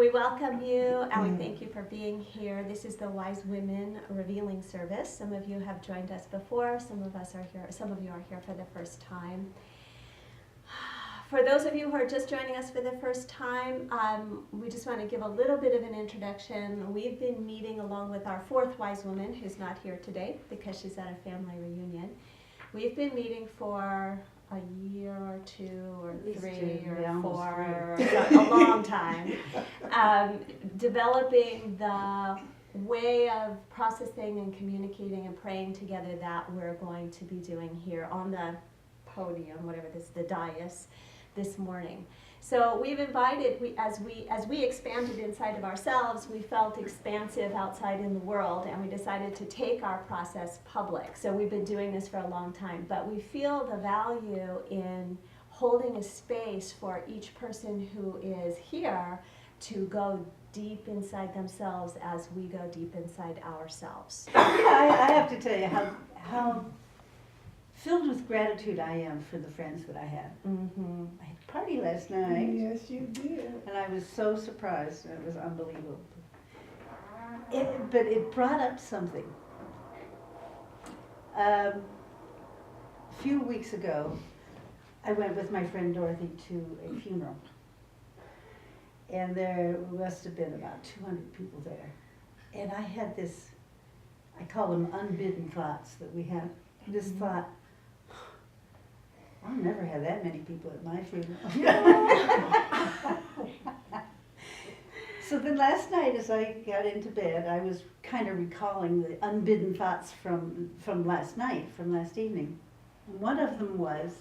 we welcome you and we thank you for being here. This is the Wise Women Revealing Service. Some of you have joined us before, some of you are here for the first time. For those of you who are just joining us for the first time, we just want to give a little bit of an introduction. We've been meeting along with our fourth wise woman, who's not here today because she's at a family reunion. We've been meeting for a year or two or three or four, a long time, developing the way of processing and communicating and praying together that we're going to be doing here on the podium, whatever this, the dais, this morning. So we've invited, as we expanded inside of ourselves, we felt expansive outside in the world, and we decided to take our process public. So we've been doing this for a long time, but we feel the value in holding a space for each person who is here to go deep inside themselves as we go deep inside ourselves. I have to tell you how filled with gratitude I am for the friends that I had. Mm-hmm. I had a party last night. Yes, you did. And I was so surprised. It was unbelievable. But it brought up something. A few weeks ago, I went with my friend Dorothy to a funeral. And there must have been about 200 people there. And I had this, I call them unbidden thoughts that we have. This thought, I'll never have that many people at my funeral. So then last night as I got into bed, I was kind of recalling the unbidden thoughts from last night, from last evening. And one of them was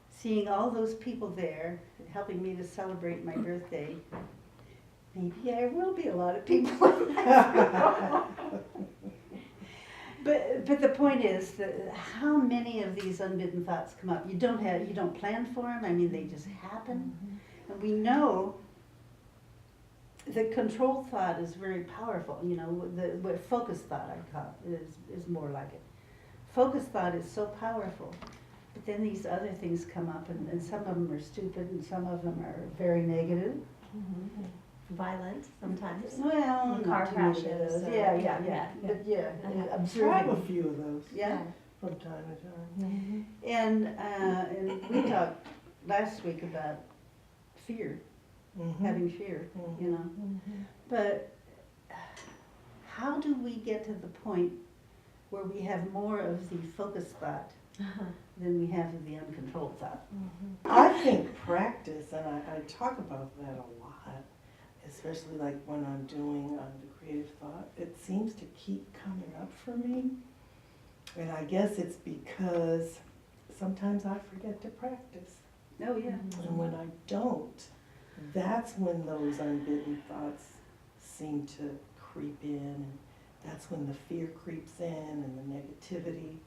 seeing all those people there helping me to celebrate my birthday. Maybe there will be a lot of people. But the point is that how many of these unbidden thoughts come up? You don't plan for them. I mean, they just happen. Mm-hmm. And we know that controlled thought is very powerful. You know, what focused thought I call is more like it. Focused thought is so powerful. But then these other things come up, and some of them are stupid, and some of them are very negative. Mm-hmm. Violent sometimes. Well, car crashes. Yeah. But observing. I have a few of those. Yeah. From time to time. Mm-hmm. And we talked last week about fear, having fear, you know. Mm-hmm. But how do we get to the point where we have more of the focused thought than we have of the uncontrolled thought? Mm-hmm. I think practice, and I talk about that a lot, especially like when I'm doing the creative thought, it seems to keep coming up for me. And I guess it's because sometimes I forget to practice. Oh, yeah. And when I don't, that's when those unbidden thoughts seem to creep in. And that's when the fear creeps in and the negativity.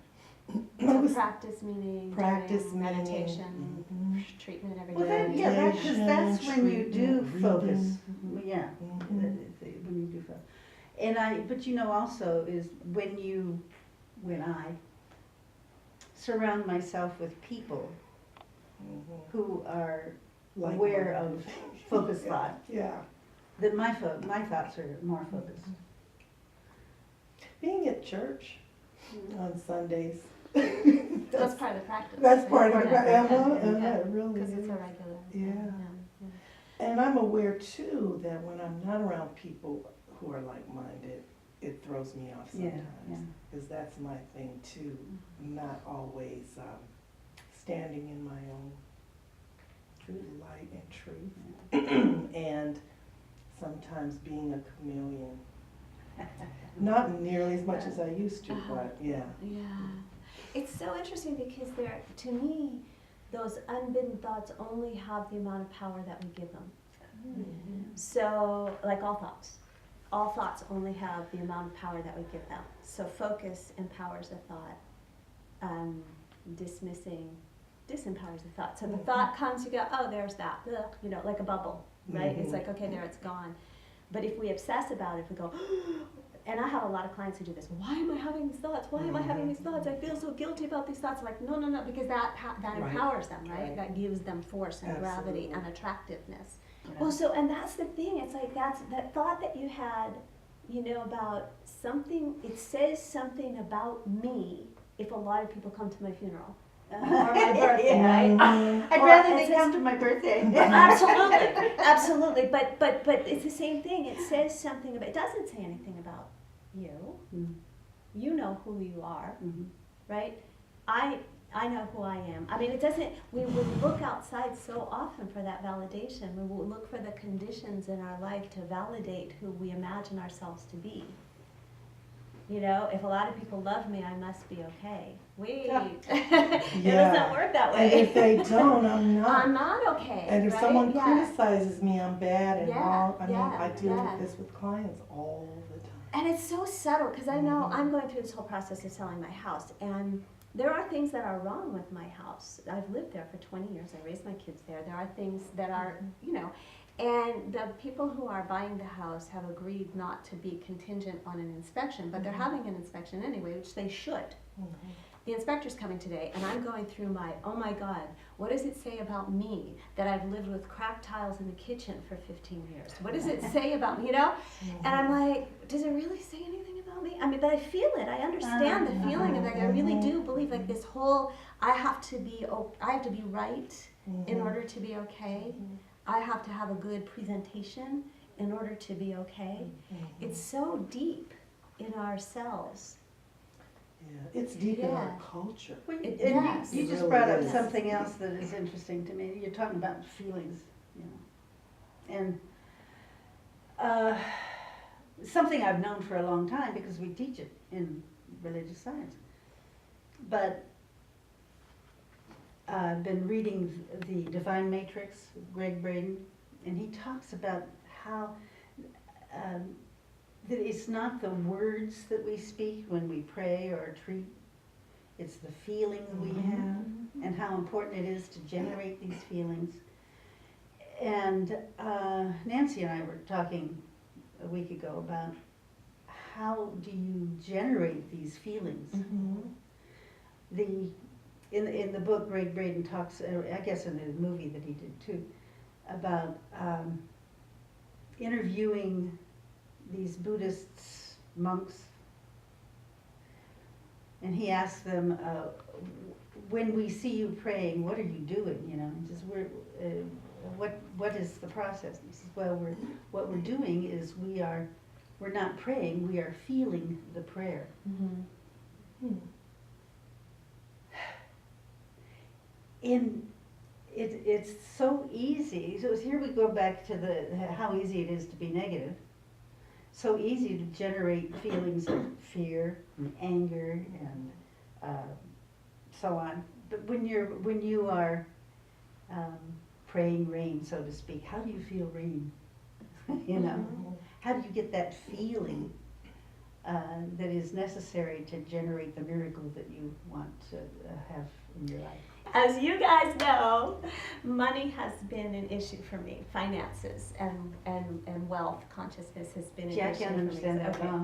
So practice meaning Practice meditation, treatment every Well, day. because that's when you do treatment, focus. reading. Yeah, when you do focus. But you know also is when I surround myself with people who are Like aware minded. of focused thought, Yeah. that my thoughts are more focused. Being at church on Sundays. That's part of the practice. That's part of the Yeah. practice. It really Because is. it's a regular. Yeah. And I'm aware too that when I'm not around people who are like-minded, it throws me off Yeah, sometimes. Because that's my thing too. Not always standing in my own light and truth. And sometimes being a chameleon. Not nearly as much as I used to, but yeah. Yeah. It's so interesting because to me, those unbidden thoughts only have the amount of power that we give them. So, like all thoughts only have the amount of power that we give them. So focus empowers a thought. Dismissing disempowers the thought. So the thought comes, you go, oh, there's that, ugh, you know, like a bubble, right? It's like, okay, there, it's gone. But if we obsess about it, if we go, and I have a lot of clients who do this. Why am I having these thoughts? Why am I having these thoughts? I feel so guilty about these thoughts. I'm like, no, because that Right. empowers them, right? Right. That gives them force and gravity Absolutely. and attractiveness. You know? Well, so, and that's the thing, it's like, that's, that thought that you had, you know, about something, it says something about me if a lot of people come to my funeral. Or my birthday, right? I'd Or rather it they says- come to my birthday. Absolutely, absolutely, but it's the same thing, it says something about, it doesn't say anything about you. Mm. You know who you are, Mhm. right? I know who I am. I mean, it doesn't, we would look outside so often for that validation. We will look for the conditions in our life to validate who we imagine ourselves to be. You know, if a lot of people love me, I must be okay. Wait, it doesn't work that way. And if they don't, I'm not. I'm not okay. And if right? someone Yeah. criticizes me, I'm bad and Yeah, wrong. I mean, yeah, I deal yeah. with this with clients all the time. And it's so subtle because I know Mhm. I'm going through this whole process of selling my house, and there are things that are wrong with my house. I've lived there for 20 years. I raised my kids there. There are things that are, you know, and the people who are buying the house have agreed not to be contingent on an inspection, but they're having an inspection anyway, which they should. Mhm. The inspector's coming today, and I'm going through my, oh my God, what does it say about me that I've lived with cracked tiles in the kitchen for 15 years? What does it say about me, you know? And I'm like, does it really say anything about me? I mean, but I feel it. I understand the feeling of like, I really do believe like this whole, I have to be right in order to be okay. I have to have a good presentation in order to be okay. It's so deep in ourselves. Yeah, it's deep in our Yeah. culture. Well, It- and yes. you It just really brought up is. something else that is interesting to me. You're talking about feelings, you know. And something I've known for a long time because we teach it in religious science. But I've been reading the Divine Matrix with Greg Braden, and he talks about how that it's not the words that we speak when we pray or treat, it's the feeling we have and how important it is to generate these feelings. And Nancy and I were talking a week ago about how do you generate these feelings. In the book, Greg Braden talks, I guess in the movie that he did too, about interviewing these Buddhist monks, and he asked them, when we see you praying, what are you doing? You know, and just what is the process? And he says, well, what we're doing is we're not praying, we are feeling the prayer. It's so easy. So here we go back to how easy it is to be negative. So easy to generate feelings of fear and anger and so on. But when you are praying rain, so to speak, how do you feel rain? You know, how do you get that feeling that is necessary to generate the miracle that you want to have in your life? As you guys know, money has been an issue for me. Finances and wealth consciousness has been an Gee, I issue can't for understand me. that Okay. at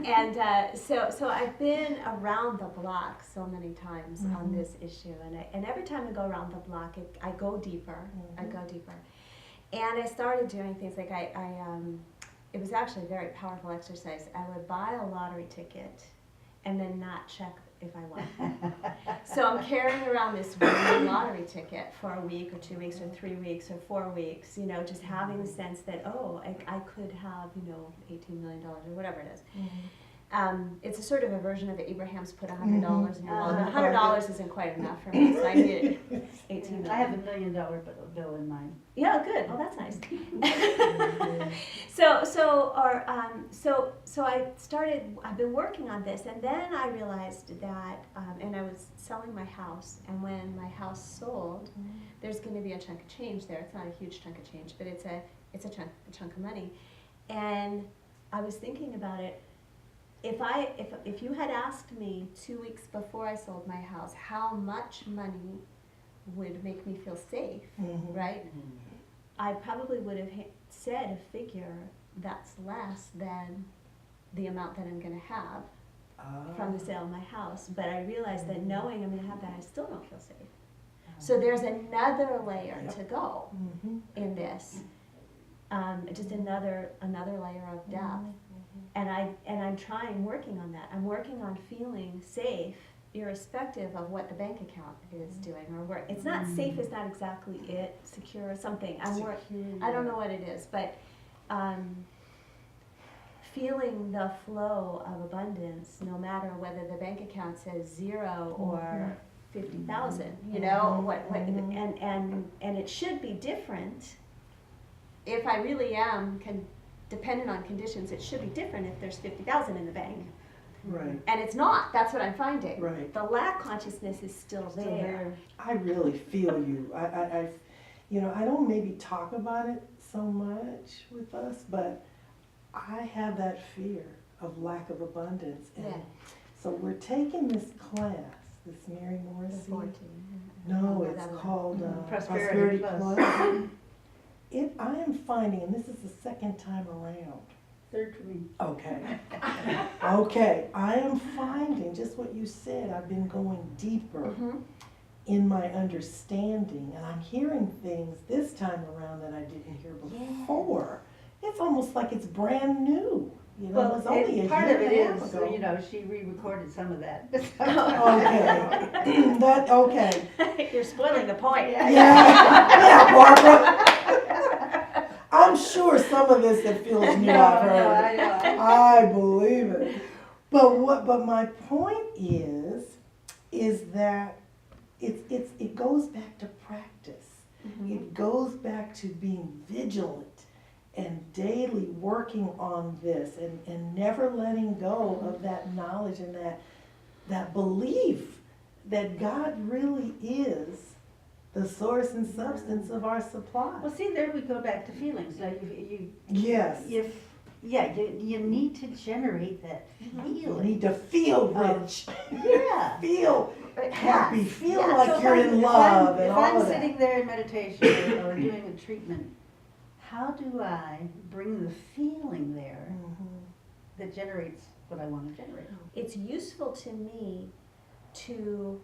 all, And so I've been around the block so many times on this issue, and every time I go around the block, I go deeper. I go deeper, and I started doing things like it was actually a very powerful exercise. I would buy a lottery ticket, and then not check if I won. So I'm carrying around this winning lottery ticket for a week or 2 weeks or 3 weeks or 4 weeks, you know, just having the sense that, oh, I could have, you know, $18 million or whatever it is. It's a sort of a version of Abraham's put $100 in your wallet. $100 isn't quite enough for me, so I needed 18 million. I have $1 million bill in mine. Yeah, good. Oh, that's nice. So I've been working on this, and then I realized that, and I was selling my house, and when my house sold, there's going to be a chunk of change there. It's not a huge chunk of change, but it's a chunk of money. And I was thinking about it. If you had asked me 2 weeks before I sold my house how much money would make me feel safe, right? I probably would have said a figure that's less than the amount that I'm going to have from the sale of my house. But I realized that knowing I'm going to have that, I still don't feel safe. So there's another layer Yep. to go in this, just another layer of depth. And I'm working on that. I'm working on feeling safe, irrespective of what the bank account is doing or where. It's not safe is not exactly it. Secure or something. I don't know what it is, but feeling the flow of abundance, no matter whether the bank account says 0 or 50,000. You know and it should be different. If I really am dependent on conditions, it should be different if there's 50,000 in the bank. Right. And it's not. That's what I'm finding. Right. The lack consciousness is still there. I really feel you. I I don't maybe talk about it so much with us, but I have that fear of lack of abundance. And Yeah. so we're taking this class, this Mary Morrissey. 14. No, it's called Prosperity Plus. I am finding, and this is the second time around. Third for me. Okay. Okay, I am finding just what you said. I've been going deeper in my understanding, and I'm hearing things this time around that I didn't hear before. It's almost like it's brand new. You know, Well, it's only a part year of it and a half is, ago. she re-recorded some of that. Okay. Okay. You're spoiling the point. Yeah, Barbara. I'm sure some of this that feels new I've heard. I know. I believe it. But my point is that it goes back to practice. It goes back to being vigilant and daily working on this and never letting go of that knowledge and that belief that God really is the source and substance of our supply. Well, see, there we go back to feelings. Like Yes. you need to generate that You feeling. need to feel rich. Yeah. Feel happy. Feel Yeah. like So you're if I'm- in love and if all I'm of that. sitting there in meditation or doing a treatment, how do I bring the feeling there that generates what I want to generate? It's useful to me to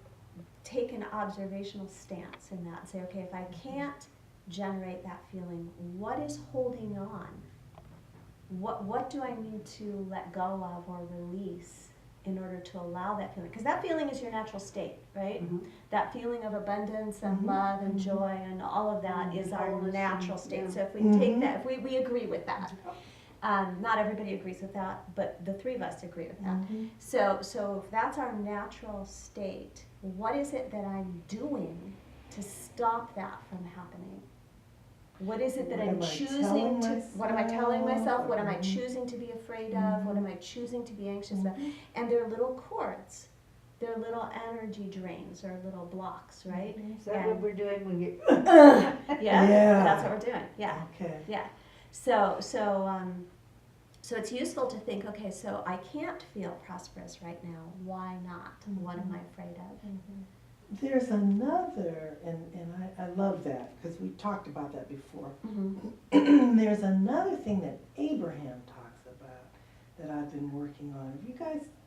take an observational stance in that and say, okay, if I can't generate that feeling, what is holding on? What do I need to let go of or release in order to allow that feeling? Because that feeling is your natural state, right? That feeling of abundance and love and joy and all of that is our Wholeness natural and- state. yeah. So if we take that, if we agree with that, not everybody agrees with that, but the three of us agree with that. So if that's our natural state, what is it that I'm doing to stop that from happening? What is it that What I'm am I choosing telling to, what am I telling myself? What am I myself? choosing to be afraid of? What am I choosing to be anxious about? And they're little cords. They're little energy drains or little blocks, right? Is that what we're doing when we Yeah. That's what we're doing. Yeah. Okay. Yeah. So it's useful to think, okay, so I can't feel prosperous right now. Why not? What am I afraid of? There's another, and I love that because we talked about that before. There's another thing that Abraham talks about that I've been working on.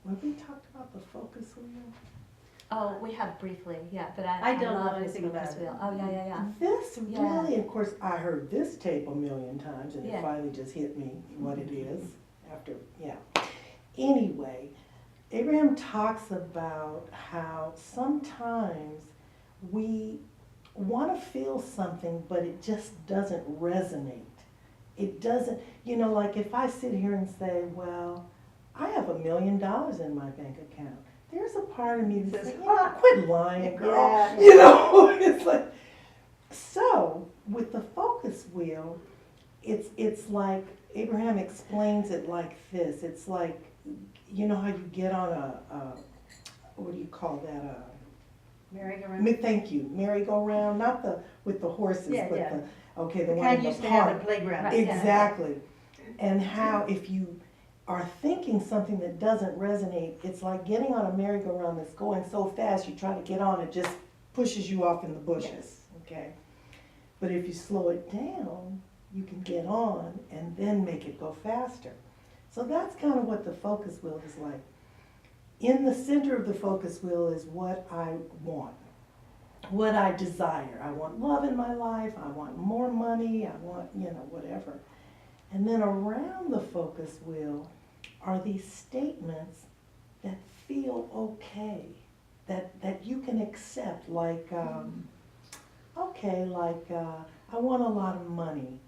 Have we talked about the focus wheel? Oh, we have briefly, yeah, but I don't love know this anything focus about wheel. it. Oh, yeah. This Yeah. really, of course, I heard this tape a million times and Yeah. it finally just hit me what it is after, Anyway, Abraham talks about how sometimes we want to feel something, but it just doesn't resonate. It doesn't, like if I sit here and say, well, I have $1 million in my bank account. There's a part of me that says, quit lying, girl. Yeah. It's like, so with the focus wheel, it's like, Abraham explains it like this. It's like, you know how you get on a what do you call that? merry-go-round? Thank you, merry-go-round, not with the horses, Yeah, but yeah. the one Kind in the used to have park. a playground. Right. Exactly. And how if you are thinking something that doesn't resonate, it's like getting on a merry-go-round that's going so fast, you try to get on, it just pushes you off in the bushes, okay? But if you slow it down, you can get on and then make it go faster. So that's kind of what the focus wheel is like. In the center of the focus wheel is what I want. what I desire. I want love in my life, I want more money, I want, whatever. And then around the focus wheel are these statements that feel okay, that you can accept, like, I want a lot of money.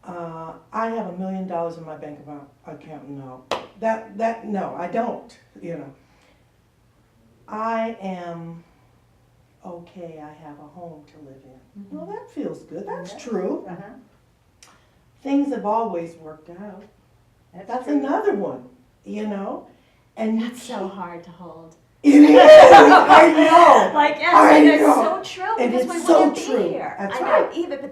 I have $1 million in my bank account. No, no, I don't, I am okay, I have a home to live in. Well, that feels good, that's true. Things have always worked out. That's true. another one, and That's so hard to hold. It is, I know. Like, I and it's know. so true And because it's we so wouldn't true. be here. That's I know, right. even but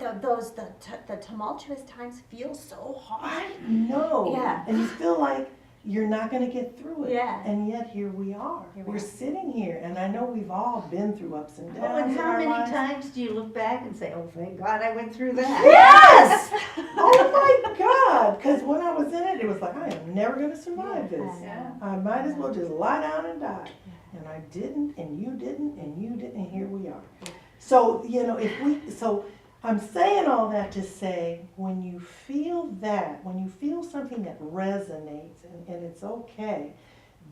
the tumultuous times feel so hard. I know. Yeah. And you feel like you're not going to get through it. Yeah. And yet here we are. We're sitting here, and I know we've all been through ups and downs. Oh, and in how our many lives. times do you look back and say, oh, thank God I went through that? Yes! Oh my God! Because when I was in it, it was like, I am never going to survive this. Yeah. I might as well just lie down and die. And I didn't, and you didn't, and you didn't, and here we are. So, so I'm saying all that to say, when you feel that, when you feel something that resonates and it's okay,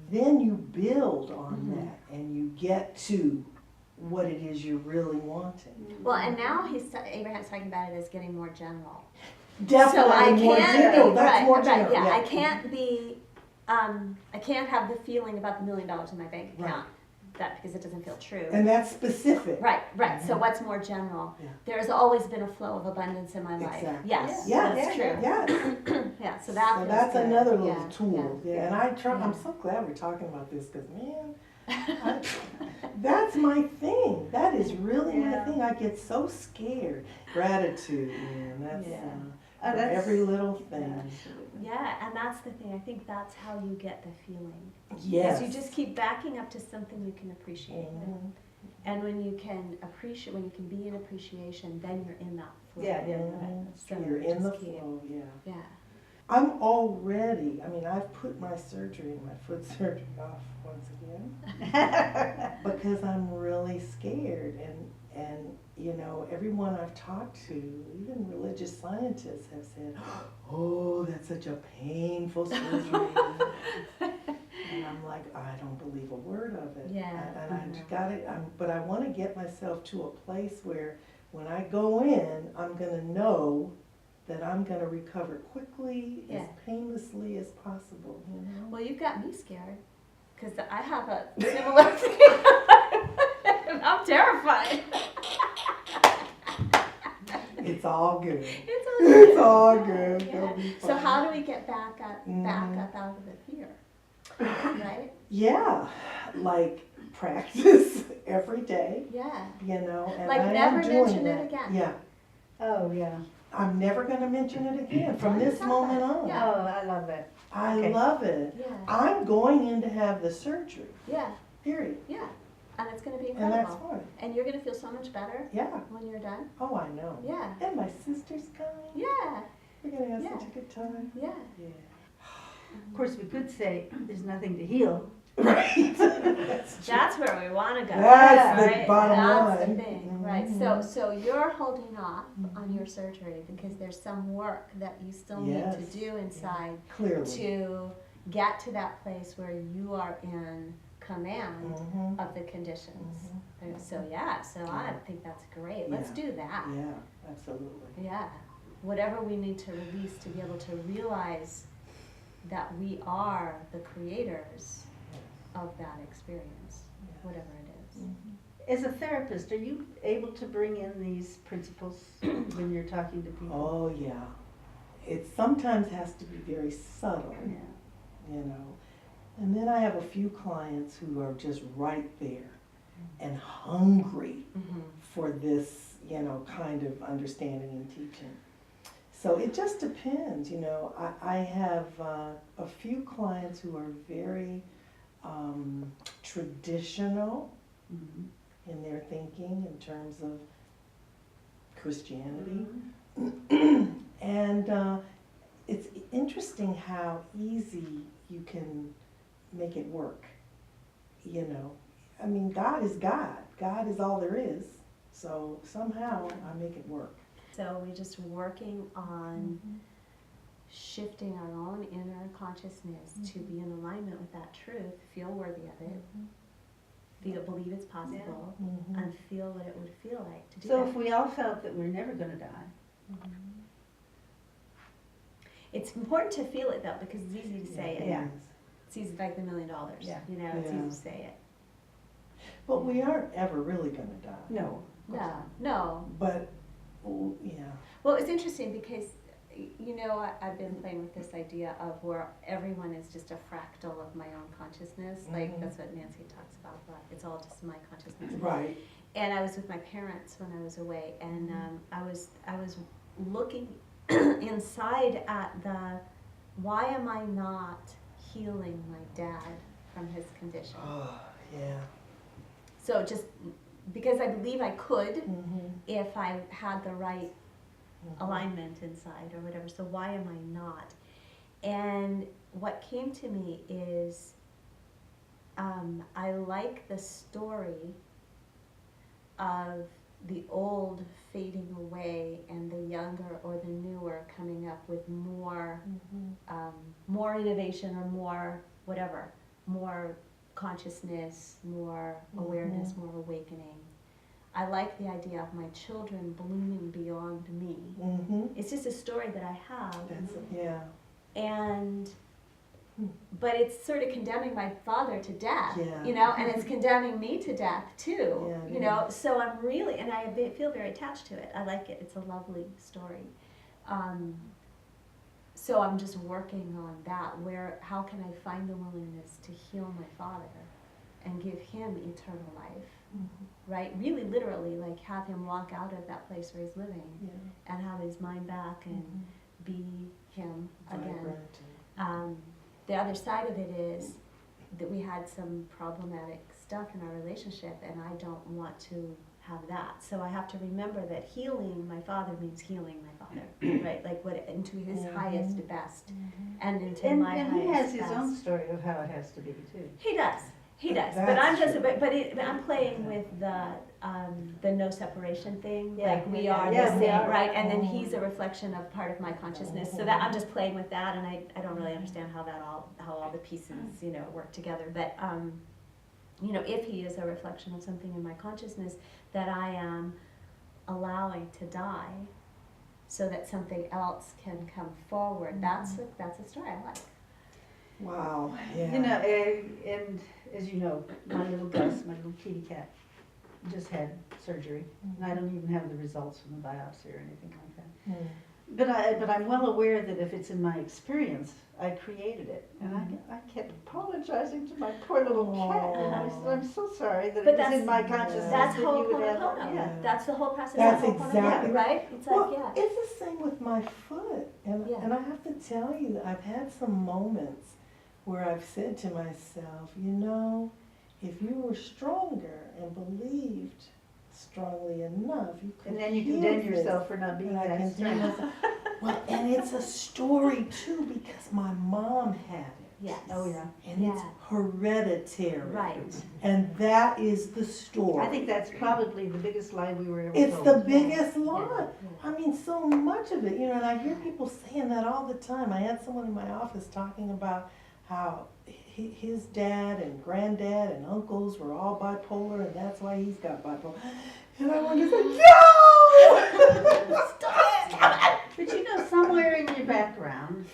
then you build on that and you get to what it is you're really wanting. Well, and now Abraham's talking about it as getting more general. Definitely So I more can't general. be, That's right, more right, general. yeah, I can't be, I can't have the feeling about the $1 million in my bank account. Right. That because it doesn't feel true. And that's specific. Right. So what's more general? Yeah. There's always been a flow of abundance in my life. Exactly. Yes, Yeah. that's true. Yeah. Yeah, so that So feels that's good. another little Yeah, tool. yeah. Yeah. And I'm so glad we're talking about this because, man, that's my thing. That is really my thing. I get so scared. Gratitude, man. That's, Oh, that's every little thing. Yeah, and that's the thing. I think that's how you get the feeling. Yes. Is you just keep backing up to something you can appreciate. And when you can appreciate, when you can be in appreciation, then you're in that flow. So You're in the just keep- flow, yeah. Yeah. I'm already, I've put my surgery, my foot surgery off once again because I'm really scared and everyone I've talked to, even religious scientists have said, oh, that's such a painful surgery. And I'm like, I don't believe a word of it. Yeah. And I got it, but I want to get myself to a place where when I go in, I'm going to know that I'm going to recover quickly, as painlessly as possible. Well, you've got me scared because I have a similar thing. I'm terrified. It's all good. It's all good. Yeah. It'll be So fine. how do we get back up out of the fear? Right? Yeah, like practice every day, Yeah. and Like I never am doing mention that. it again. Yeah, Oh, yeah. I'm never going to mention it again from this moment on. Yeah. Oh, I love it. I Okay. love it. Yeah. I'm going in to have the surgery, Yeah. period. Yeah. And it's going to be And that's incredible. fine. And you're going to feel so much better Yeah. when you're done. Oh, I know. Yeah. And my sister's coming. Yeah. We're going to have Yeah. such a good time. Yeah. Yeah. Of course, we could say there's nothing to heal. Right. That's true. That's where we want to go. That's the right? bottom That's line. the thing, right? Mhm. So you're holding off on your surgery because there's some work that you still need to Yes. do inside Clearly. to get to that place where you are in command Mhm. of the conditions. Mhm. And so I think that's great. Let's Yeah. do that. Yeah, absolutely. Yeah. Whatever we need to release to be able to realize that we are the creators of that experience, whatever it is. As a therapist, are you able to bring in these principles when you're talking to people? Oh, yeah. It sometimes has to be very subtle, Yeah. And then I have a few clients who are just right there and hungry for this, kind of understanding and teaching. So it just depends, I have a few clients who are very traditional in their thinking in terms of Christianity. And it's interesting how easy you can make it work. I mean, God is God. God is all there is. So somehow I make it work. So we're just working on shifting our own inner consciousness to be in alignment with that truth, feel worthy of it, feel, believe it's possible, and feel what it would feel like to do So that. if we all felt that we're never gonna die, It's important to feel it though, because it's easy to say it. Yeah. It's easy like the $1 million. Yeah. You know, it's Yeah. easy to say it. But we aren't ever really going to die. no. No. But, oh, yeah. Well, it's interesting because, you know, I've been playing with this idea of where everyone is just a fractal of my own consciousness. Like, that's what Nancy talks about, but it's all just my consciousness. Right. And I was with my parents when I was away, and I was looking inside at why am I not healing my dad from his condition? Oh, yeah. So just because I believe I could if I had the right alignment inside or whatever. So why am I not? And what came to me is I like the story of the old fading away and the younger or the newer coming up with more more innovation or more whatever, more consciousness, more awareness, more awakening. I like the idea of my children blooming beyond me. It's just a story that I have. That's, yeah. And but it's sort of condemning my father to death, Yeah. you know, and it's condemning me to death too, Yeah, it you know. So I'm really, and I feel very attached to it. I like it. It's a lovely story. So I'm just working on that. How can I find the willingness to heal my father and give him eternal life, right? Really, literally, like have him walk out of that place where he's living and have his mind back and be him again. Vibrant. The other side of it is that we had some problematic stuff in our relationship, and I don't want to have that. So I have to remember that healing my father means healing my father, right? Like into his highest best, and into my And highest he has his best. own story of how it has to be too. He does. He does. That's But I'm just true. but I'm playing with the no separation thing. Yeah. Like we Yeah. are Yeah, the we same, are. right? And then he's a reflection of part of my consciousness. So that I'm just playing with that, and I don't really understand how all the pieces, you know, work together. But you know, if he is a reflection of something in my consciousness that I am allowing to die so that something else can come forward, that's a story I like. Wow. Yeah. You know, and as you know, my little Gus, my little kitty cat, just had surgery, and I don't even have the results from the biopsy or anything like that. But I'm well aware that if it's in my experience, I created it, and I kept apologizing to my poor little cat. And I said, I'm so sorry that But it was in my consciousness That's that you would have. Ho'oponopono. Yeah. That's the whole process That's of Ho'oponopono, exactly right? It's Well, like, it's the same with my foot. And, Yeah. and I have to tell you, that I've had some moments where I've said to myself, you know, if you were stronger and believed strongly enough, you could And then you heal condemn this. yourself for not being And I that condemn strong. myself. Well, and it's a story too because my mom had it. yes. Oh, yeah. And it's hereditary. Right. And that is the story. I think that's probably the biggest lie we were ever It's told. the biggest lie. Yeah. I mean, so much of it, you know, and I hear people saying that all the time. I had someone in my office talking about how his dad and granddad and uncles were all bipolar, and that's why he's got bipolar. And I wanted to say, no! Stop it! But you know, somewhere in your background,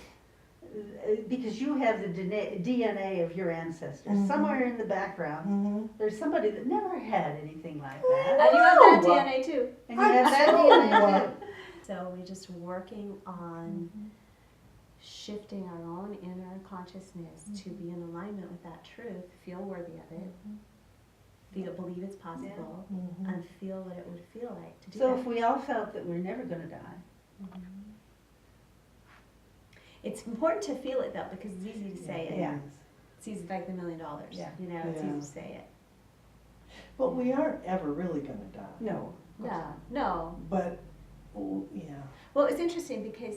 because you have the DNA of your ancestors, somewhere in the background, there's somebody that never had anything like that. And you have that No. DNA too. And you have that DNA too. So we're just working on shifting our own inner consciousness to be in alignment with that truth, feel worthy of it, feel, believe it's possible, and feel what it would feel like to do So that. if we all felt that we're never going to die, It's important to feel it though, because it's easy to say it. Yeah. It's easy like the $1 million. Yeah. You know, it's Yeah. easy to say it. But we aren't ever really going to die. no. No, no. But, oh, yeah. Well, it's interesting because,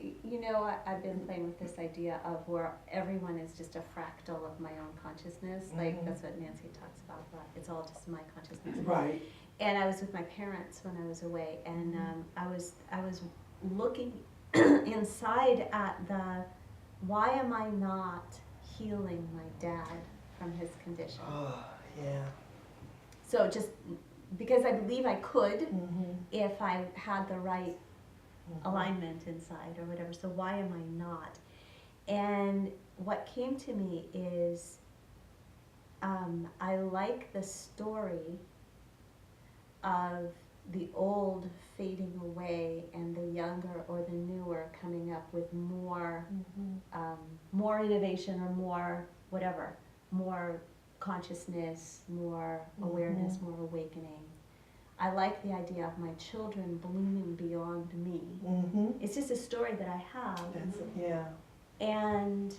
you know, I've been playing with this idea of where everyone is just a fractal of my own consciousness. Like, that's what Nancy talks about. It's all just my consciousness. Right. And I was with my parents when I was away, and I was looking inside at why am I not healing my dad from his condition? Oh, yeah. So just because I believe I could Mm-hmm. if I had the right alignment inside or whatever. So why am I not? And what came to me is I like the story of the old fading away and the younger or the newer coming up with more more innovation or more whatever, more consciousness, more awareness, more awakening. I like the idea of my children blooming beyond me. It's just a story that I have. Yeah. And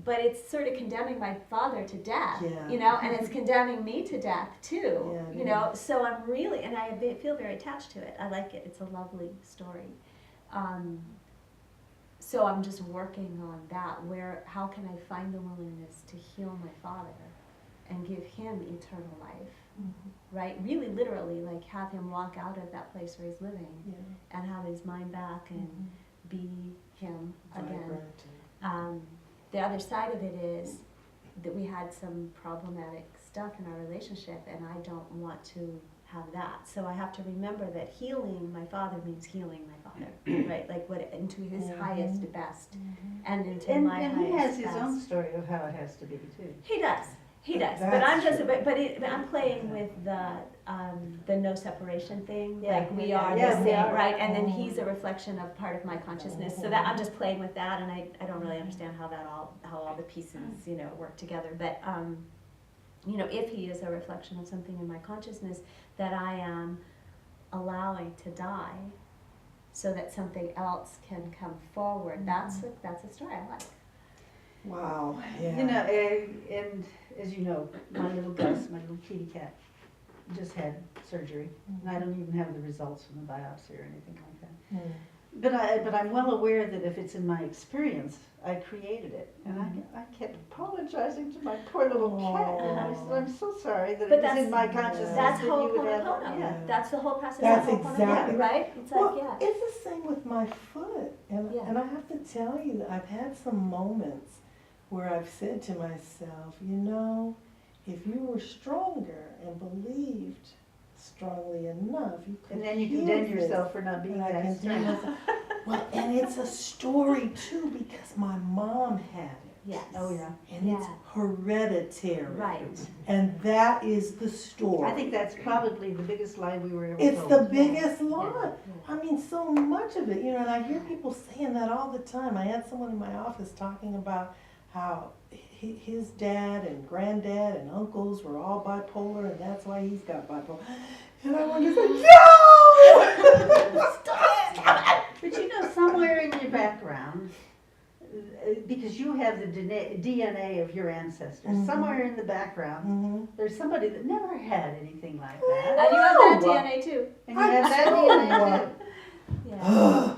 but it's sort of condemning my father to death, Yeah. you know, and it's condemning me to death too, Yeah, you know. So I'm really, and I feel very attached to it. I like it. It's a lovely story. So I'm just working on that. How can I find the willingness to heal my father and give him eternal life, right? Really, literally, like have him walk out of that place where he's living and have his mind back and be him again. The other side of it is that we had some problematic stuff in our relationship, and I don't want to have that. So I have to remember that healing my father means healing my father, right? Like what into his highest best, and into my highest And he has his best. own story of how it has to be too. He does. He does. But That's I'm just, true. but I'm playing with the no separation thing. Yeah. Like we Yeah, are yeah, the we same, are. right? And then he's a reflection of part of my consciousness. So that I'm just playing with that, and I don't really understand how all the pieces, you know, work together. But you know, if he is a reflection of something in my consciousness that I am allowing to die, so that something else can come forward, that's a story I like. Wow. Yeah. You know, and as you know, my little Gus, my little kitty cat, just had surgery, and I don't even have the results from the biopsy or anything like that. But I'm well aware that if it's in my experience, I created it, and I kept apologizing to my poor little cat, and I said, I'm so sorry that But it was in my that's- consciousness That's that you would have. Ho'oponopono. Yeah. That's the whole process That's of Ho'oponopono, exactly right? It's Well, like, yeah. it's the same with my foot, and Yeah. and I have to tell you that I've had some moments where I've said to myself, you know, if you were stronger and believed strongly enough, you could. And then you heal condemn this. yourself for not being And I that condemn strong. myself. Well, and it's a story too because my mom had it. Yes. Oh, yeah. And it's hereditary. Right. And that is the story. I think that's probably the biggest lie we were ever It's told. the biggest lie. Yeah. I mean, so much of it, you know, and I hear people saying that all the time. I had someone in my office talking about how his dad and granddad and uncles were all bipolar, and that's why he's got bipolar. And I wanted to say, no! Stop it! But you know, somewhere in your background, because you have the DNA of your ancestors, somewhere in the background, there's somebody that never had anything like that. And you have that No. DNA too. And you have that DNA too. Yeah.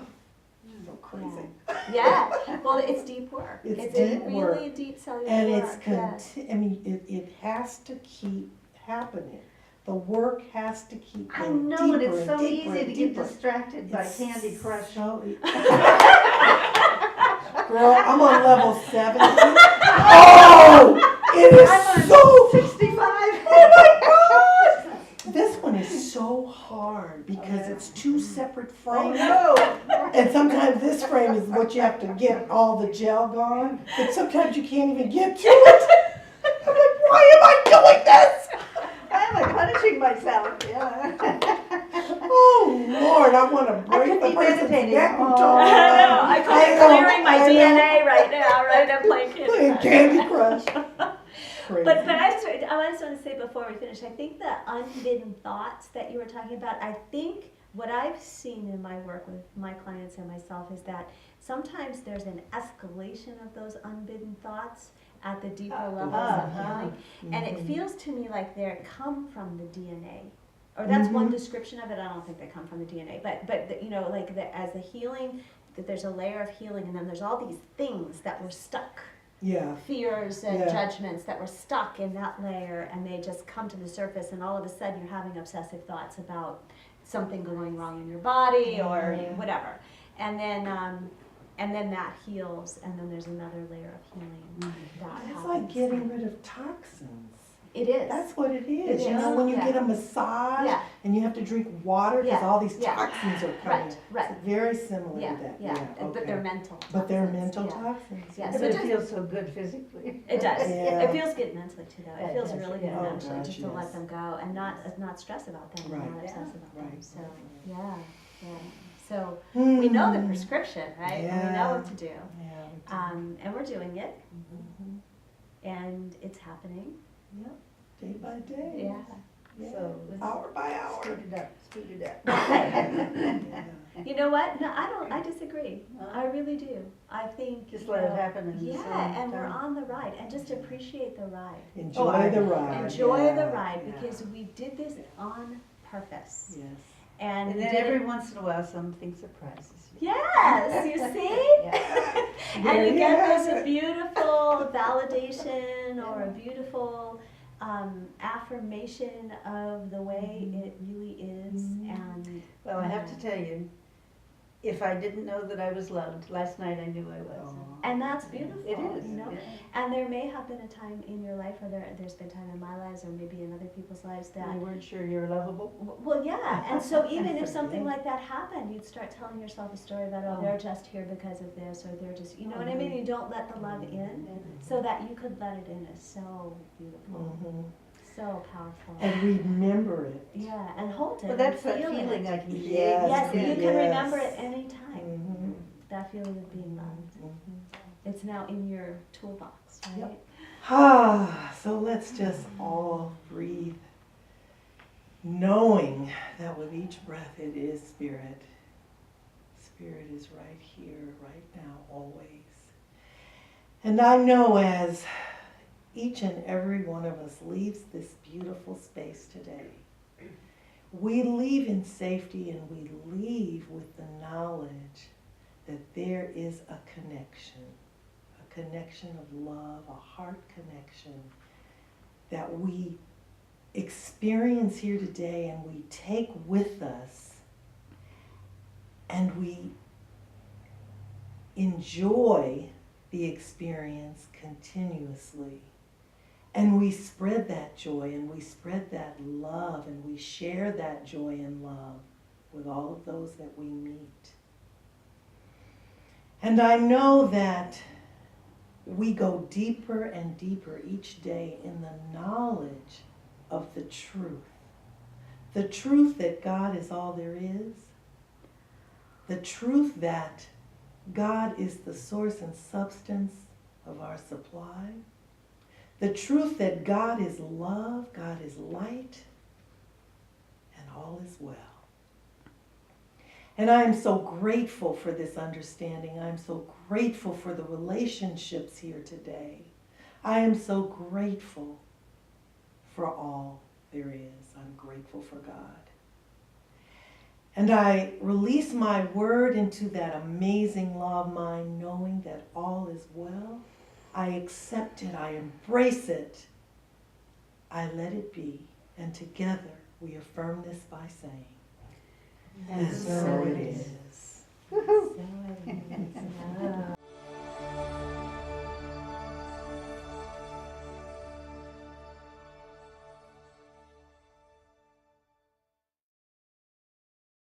So crazy. Yeah. Well, it's deep work. It's a deep really work. deep cellular And work. it's I mean, it has to keep happening. The work has to keep I going know, deeper and it's and so deeper easy and to get deeper. distracted by It's Candy Crush. so Girl, I'm on level 70. Oh, it is I'm so. 65. Oh my God! This one is so hard because it's two separate frames. no. And sometimes this frame is what you have to get all the gel gone, but sometimes you can't even get to it. I'm like, why am I doing this? I'm like punishing myself. Yeah. Oh Lord, I want to I break could the be person's meditating. neck and Oh. toe. I know. I could be know, clearing my I know. DNA right now, right? I'm playing Candy Playing Crush. Candy Crush. Crazy. But I just want to say before we finish, I think the unbidden thoughts that you were talking about, I think what I've seen in my work with my clients and myself is that sometimes there's an escalation of those unbidden thoughts at the deeper levels of healing. And it feels to me like they come from the DNA. Or that's one description of it. I don't think they come from the DNA, but you know, like as the healing that there's a layer of healing, and then there's all these things that were stuck. Yeah. Fears and Yeah. judgments that were stuck in that layer, and they just come to the surface, and all of a sudden you're having obsessive thoughts about something going wrong in your body or whatever. And then that heals, and then there's another layer of healing that It's happens. like getting rid of toxins. It is. That's what it is. It You know, is. when you Yeah. get a massage Yeah. and you have to drink water because Yeah. all these Yeah. toxins are coming. Right, right. It's very similar Yeah, to that. yeah, okay. but they're mental. But they're toxins, mental yeah. toxins. Yeah, But so it just, feels so good physically. it does. Yeah. It feels good mentally too, though. Yeah, It it feels does, really good yeah. Oh, mentally, gosh, just to let yes. them go and not stress about them, Right. and not obsess about them. Right. So yeah. So we know the Mm. prescription, right? And we know Yeah. what to do. Yeah, we do. And we're doing it, Mhm. and it's happening. Yep. Day by day. Yeah. Yeah. So let's Hour by hour. speed it up. Yeah. You know what? No, I disagree. I really do. I think Just you let it know, happen in its Yeah, own and we're time. on the ride, and just appreciate the ride. Enjoy the ride. Enjoy Yeah. the ride, Yeah. because we did this on purpose. Yes. And And we then did every it. once in a while, something surprises you. Yes, you see? Yeah. And There you you get have this it. beautiful validation or a beautiful affirmation of the way it really is. And Well, I have to tell you, if I didn't know that I was loved, last night I knew I was. and that's beautiful. It is. You know? yeah. And there may have been a time in your life, or there's been time in my lives, or maybe in other people's lives that. You weren't sure you were lovable? Well, yeah, and so even if something like that happened, you'd start telling yourself a story about, oh, Oh. they're just here because of this, or they're just, you know what I mean? You don't let the love in, so that you could let it in is so beautiful, Mhm. so powerful. And remember it. Yeah, and hold it. Well, that's and that feel feeling it. I can create. Yes, Yes, you can yes. remember it anytime. Mhm. That feeling of being loved. Mhm. It's now in your toolbox, right? Yep. Ah, so let's just all breathe, knowing that with each breath it is Spirit. Spirit is right here, right now, always. And I know as each and every one of us leaves this beautiful space today, we leave in safety, and we leave with the knowledge that there is a connection of love, a heart connection that we experience here today, and we take with us, and we enjoy the experience continuously. And we spread that joy, and we spread that love, and we share that joy and love with all of those that we meet. And I know that we go deeper and deeper each day in the knowledge of the truth. The truth that God is all there is. The truth that God is the source and substance of our supply. The truth that God is love, God is light, and all is well. And I am so grateful for this understanding. I am so grateful for the relationships here today. I am so grateful for all there is. I'm grateful for God. And I release my word into that amazing law of mine, knowing that all is well. I accept it. I embrace it. I let it be. And together we affirm this by saying, and so it is. So it is.